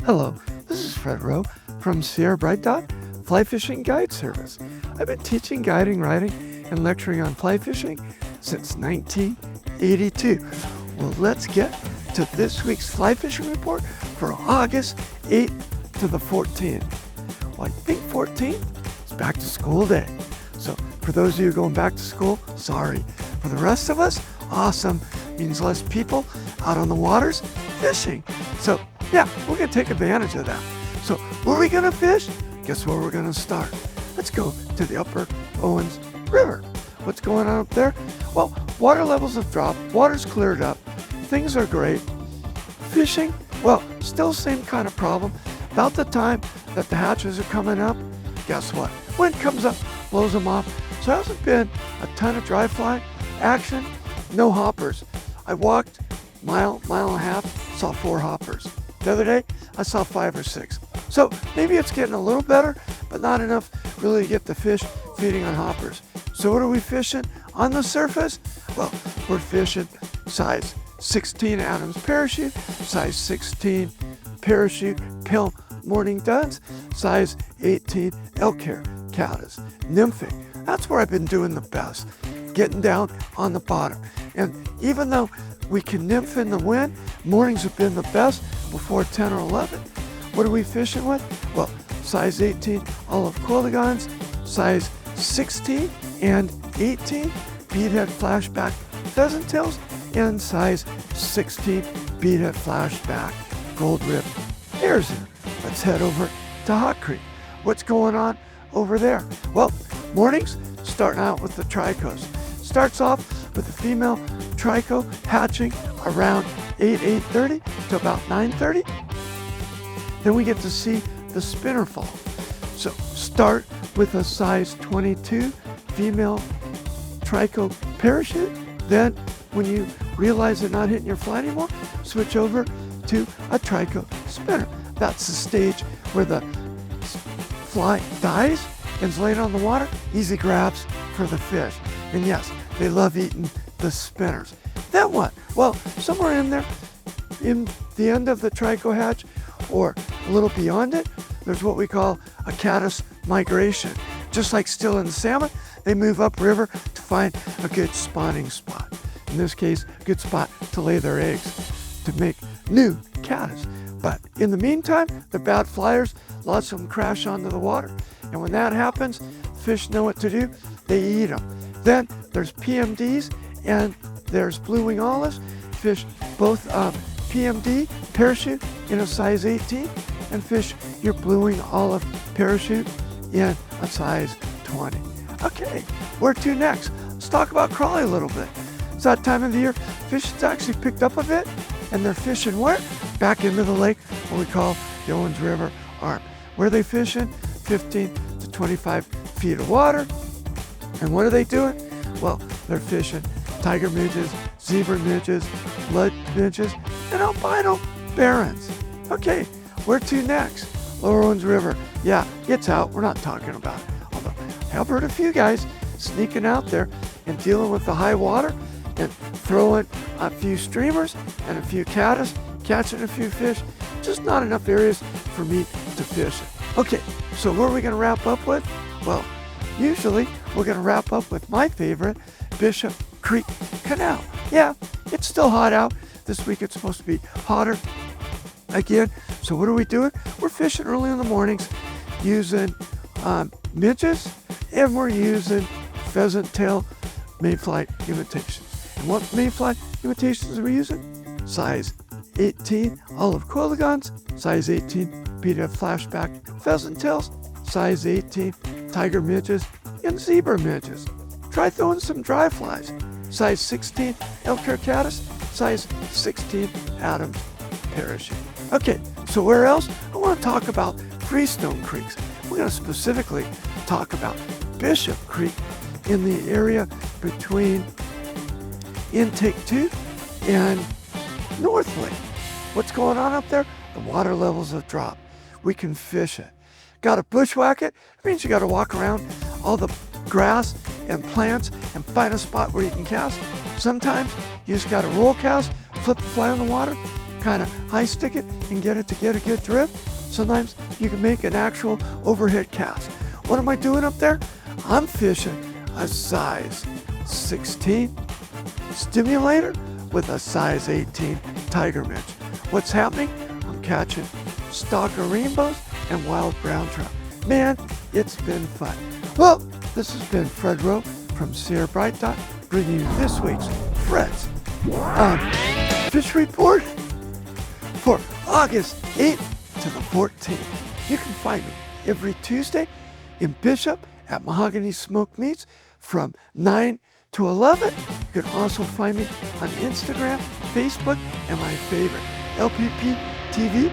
Hello, this is Fred Rowe from Sierra Bright Dot Fly Fishing Guide Service. I've been teaching, guiding, writing, and lecturing on fly fishing since 1982. Well, let's get to this week's fly fishing report for August 8th to the 14th. Well, I think 14th is back to school day. So for those of you going back to school, sorry. For the rest of us, awesome. Means less people out on the waters fishing. So yeah, we're going to take advantage of that. So where are we going to fish? Guess where we're going to start? Let's go to the upper Owens River. What's going on up there? Well, water levels have dropped. Water's cleared up. Things are great. Fishing, well, still same kind of problem. About the time that the hatches are coming up, guess what? Wind comes up, blows them off. So there hasn't been a ton of dry fly action. No hoppers. I walked mile and a half, saw 4 hoppers. The other day, I saw 5 or 6. So maybe it's getting a little better, but not enough really to get the fish feeding on hoppers. So what are we fishing on the surface? Well, we're fishing size 16 Adams parachute, size 16 parachute pill morning duds, size 18 elk hair caddis, nymphing. That's where I've been doing the best, getting down on the bottom. And even though we can nymph in the wind, mornings have been the best before 10 or 11. What are we fishing with? Well, size 18 olive quilligons, size 16 and 18 beadhead flashback pheasant tails, and size 16 beadhead flashback gold rib hares. Let's head over to Hot Creek. What's going on over there? Well, mornings starting out with the tricos. Starts off with the female trico hatching around 8:30 to about 9:30. Then we get to see the spinner fall. So start with a size 22 female trico parachute. Then when you realize they're not hitting your fly anymore, switch over to a trico spinner. That's the stage where the fly dies and is laying on the water. Easy grabs for the fish. And yes, they love eating the spinners. Then what? Well, somewhere in there, in the end of the trico hatch, or a little beyond it, there's what we call a caddis migration. Just like still in the salmon, they move upriver to find a good spawning spot. In this case, a good spot to lay their eggs to make new caddis. But in the meantime, they're bad flyers. Lots of them crash onto the water. And when that happens, fish know what to do. They eat them. Then there's PMDs and there's blue wing olives. Fish both PMD parachute in a size 18 and fish your blue wing olive parachute in a size 20. Okay, where to next? Let's talk about crawly a little bit. It's that time of the year, fish has actually picked up a bit, and they're fishing where? Back into the lake, what we call the Owens River Arm. Where are they fishing? 15 to 25 feet of water. And what are they doing? Well, they're fishing tiger midges, zebra midges, blood midges, and albino barons. Okay, where to next? Lower Owens River. Yeah, it's out. We're not talking about it. Although I've heard a few guys sneaking out there and dealing with the high water and throwing a few streamers and a few caddis, catching a few fish. Just not enough areas for me to fish it. Okay, so where are we going to wrap up with? Well, usually we're going to wrap up with my favorite, Bishop Creek Canal. Yeah, it's still hot out. This week it's supposed to be hotter again. So what are we doing? We're fishing early in the mornings using midges, and we're using pheasant tail mayfly imitations. And what mayfly imitations are we using? Size 18 olive quilligons, size 18 beadhead flashback pheasant tails, size 18 tiger midges, and zebra midges. Try throwing some dry flies. Size 16 elk hair caddis, size 16 Adams parachute. Okay, so where else? I want to talk about freestone creeks. We're going to specifically talk about Bishop Creek in the area between Intake 2 and North Lake. What's going on up there? The water levels have dropped. We can fish it. Got to bushwhack it? It means you got to walk around all the grass and plants and find a spot where you can cast. Sometimes you just got to roll cast, flip the fly on the water, kind of high stick it and get it to get a good drift. Sometimes you can make an actual overhead cast. What am I doing up there? I'm fishing a size 16 stimulator with a size 18 tiger minch. What's happening? I'm catching stalker rainbows and wild brown trout. Man, it's been fun. Well, this has been Fred Rowe from Sierra Bright Dot, bringing you this week's Fred's Fish Report for August 8th to the 14th. You can find me every Tuesday in Bishop at Mahogany Smoked Meats from 9 to 11. You can also find me on Instagram, Facebook, and my favorite, LPPTV.